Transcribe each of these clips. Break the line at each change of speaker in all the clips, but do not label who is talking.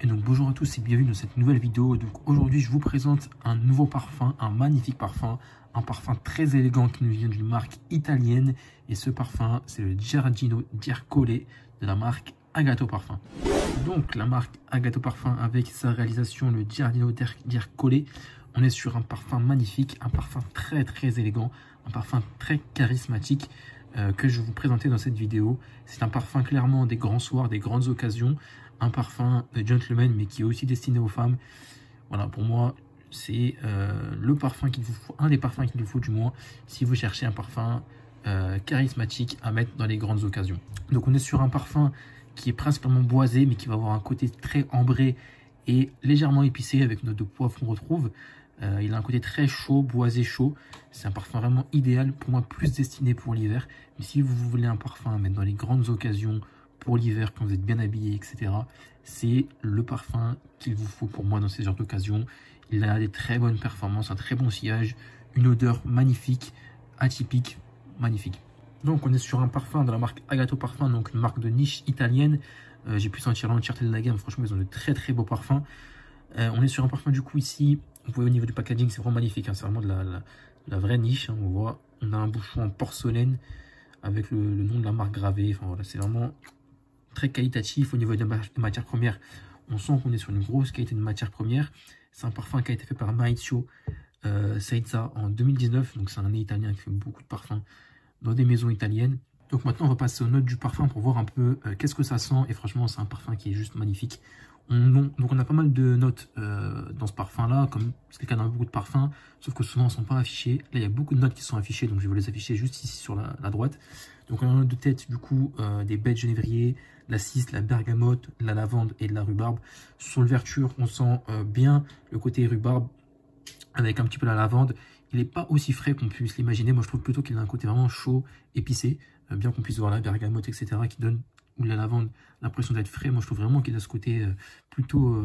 Et donc bonjour à tous et bienvenue dans cette nouvelle vidéo. Donc aujourd'hui je vous présente un nouveau parfum, un magnifique parfum, un parfum très élégant qui nous vient d'une marque italienne. Et ce parfum c'est le Giardino d'Ercole de la marque Agato Parfum. Donc la marque Agato Parfum avec sa réalisation le Giardino d'Ercole, on est sur un parfum magnifique, un parfum très élégant, un parfum très charismatique que je vais vous présenter dans cette vidéo. C'est un parfum clairement des grands soirs, des grandes occasions, un parfum de gentleman mais qui est aussi destiné aux femmes. Voilà, pour moi c'est le parfum qu'il vous faut, un des parfums qu'il vous faut du moins si vous cherchez un parfum charismatique à mettre dans les grandes occasions. Donc on est sur un parfum qui est principalement boisé mais qui va avoir un côté très ambré et légèrement épicé avec notre de poivre qu'on retrouve. Il a un côté très chaud, boisé chaud. C'est un parfum vraiment idéal pour moi, plus destiné pour l'hiver. Mais si vous voulez un parfum à mettre dans les grandes occasions pour l'hiver, quand vous êtes bien habillé, etc., c'est le parfum qu'il vous faut pour moi dans ces genres d'occasions. Il a des très bonnes performances, un très bon sillage, une odeur magnifique, atypique, magnifique. Donc on est sur un parfum de la marque Agato Parfum, donc une marque de niche italienne. J'ai pu sentir l'entièreté de la gamme, franchement ils ont de très beaux parfums. On est sur un parfum du coup ici, vous voyez au niveau du packaging c'est vraiment magnifique, hein, c'est vraiment de la vraie niche, hein, on voit, on a un bouchon en porcelaine avec le nom de la marque gravé, enfin voilà, c'est vraiment très qualitatif. Au niveau des matières premières, on sent qu'on est sur une grosse qualité de matières premières. C'est un parfum qui a été fait par Maurizio Seiza en 2019, donc c'est un nez italien qui fait beaucoup de parfums dans des maisons italiennes. Donc maintenant on va passer aux notes du parfum pour voir un peu qu'est-ce que ça sent, et franchement c'est un parfum qui est juste magnifique. Donc on a pas mal de notes dans ce parfum là, comme c'est le cas dans beaucoup de parfums, sauf que souvent elles ne sont pas affichées. Là il y a beaucoup de notes qui sont affichées, donc je vais vous les afficher juste ici sur la droite. Donc on a une note de tête du coup des baies de genévrier, la cisse, la bergamote, la lavande et de la rhubarbe. Sur l'ouverture on sent bien le côté rhubarbe avec un petit peu la lavande. Il n'est pas aussi frais qu'on puisse l'imaginer. Moi je trouve plutôt qu'il a un côté vraiment chaud, épicé, bien qu'on puisse voir la bergamote, etc. qui donne, ou la lavande, l'impression d'être frais. Moi je trouve vraiment qu'il a ce côté plutôt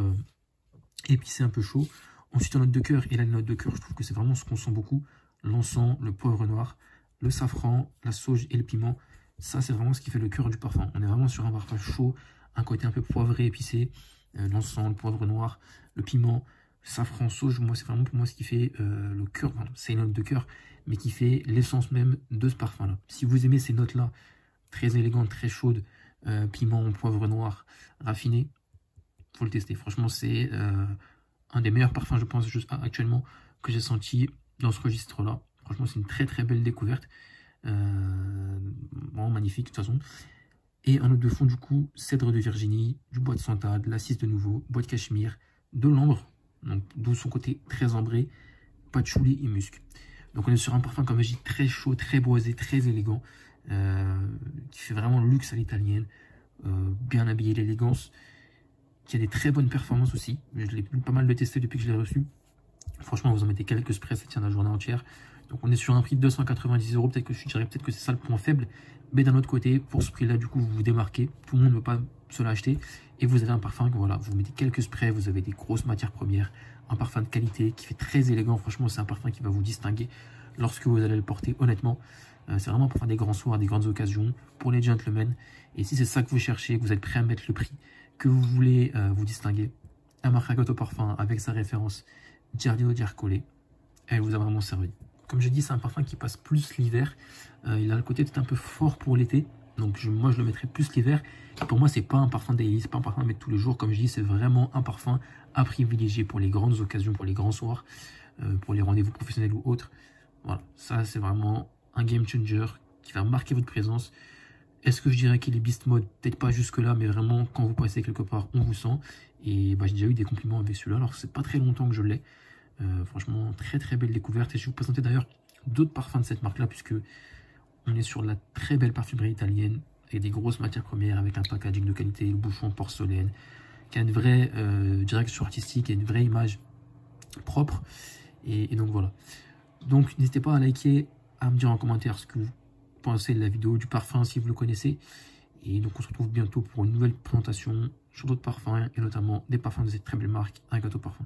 épicé, un peu chaud. Ensuite en note de cœur, et là la note de cœur je trouve que c'est vraiment ce qu'on sent beaucoup: l'encens, le poivre noir, le safran, la sauge et le piment. Ça c'est vraiment ce qui fait le cœur du parfum. On est vraiment sur un parfum chaud, un côté un peu poivré, épicé, l'encens, le poivre noir, le piment, safran, sauge. Moi c'est vraiment pour moi ce qui fait le cœur, enfin, c'est une note de cœur mais qui fait l'essence même de ce parfum là. Si vous aimez ces notes là très élégantes, très chaudes, piment, poivre noir, raffiné, faut le tester. Franchement c'est un des meilleurs parfums je pense juste actuellement que j'ai senti dans ce registre là. Franchement c'est une très belle découverte, vraiment magnifique de toute façon. Et un note de fond du coup: cèdre de Virginie, du bois de santal, la cisse de nouveau, bois de cachemire, de l'ambre, donc d'où son côté très ambré, patchouli et musc. Donc on est sur un parfum comme je dis très chaud, très boisé, très élégant, qui fait vraiment le luxe à l'italienne, bien habillé, l'élégance, qui a des très bonnes performances aussi. Je l'ai pas mal de testé depuis que je l'ai reçu. Franchement vous en mettez quelques sprays, ça tient la journée entière. Donc on est sur un prix de 290 €, peut-être que je dirais peut-être que c'est ça le point faible, mais d'un autre côté pour ce prix là du coup vous vous démarquez, tout le monde ne veut pas se l'acheter, et vous avez un parfum que voilà, vous mettez quelques sprays, vous avez des grosses matières premières, un parfum de qualité qui fait très élégant. Franchement c'est un parfum qui va vous distinguer lorsque vous allez le porter. Honnêtement c'est vraiment pour faire des grands soirs, des grandes occasions, pour les gentlemen. Et si c'est ça que vous cherchez, que vous êtes prêt à mettre le prix, que vous voulez vous distinguer, la marque Agato Parfum avec sa référence Giardino d'Ercole, elle vous a vraiment servi. Comme j'ai dit, c'est un parfum qui passe plus l'hiver. Il a le côté peut-être un peu fort pour l'été. Donc moi, je le mettrais plus l'hiver. Pour moi, c'est pas un parfum daily, c'est pas un parfum à mettre tous les jours. Comme je dis, c'est vraiment un parfum à privilégier pour les grandes occasions, pour les grands soirs, pour les rendez-vous professionnels ou autres. Voilà, ça c'est vraiment un game changer qui va marquer votre présence. Est-ce que je dirais qu'il est beast mode? Peut-être pas jusque là, mais vraiment quand vous passez quelque part, on vous sent. Et j'ai déjà eu des compliments avec celui-là. Alors c'est pas très longtemps que je l'ai. Franchement très belle découverte, et je vais vous présenter d'ailleurs d'autres parfums de cette marque là, puisque on est sur la très belle parfumerie italienne avec des grosses matières premières, avec un packaging de qualité, le bouchon en porcelaine qui a une vraie direction artistique et une vraie image propre, et donc voilà. Donc n'hésitez pas à liker, à me dire en commentaire ce que vous pensez de la vidéo, du parfum si vous le connaissez, et donc on se retrouve bientôt pour une nouvelle présentation sur d'autres parfums, et notamment des parfums de cette très belle marque Agato Parfum.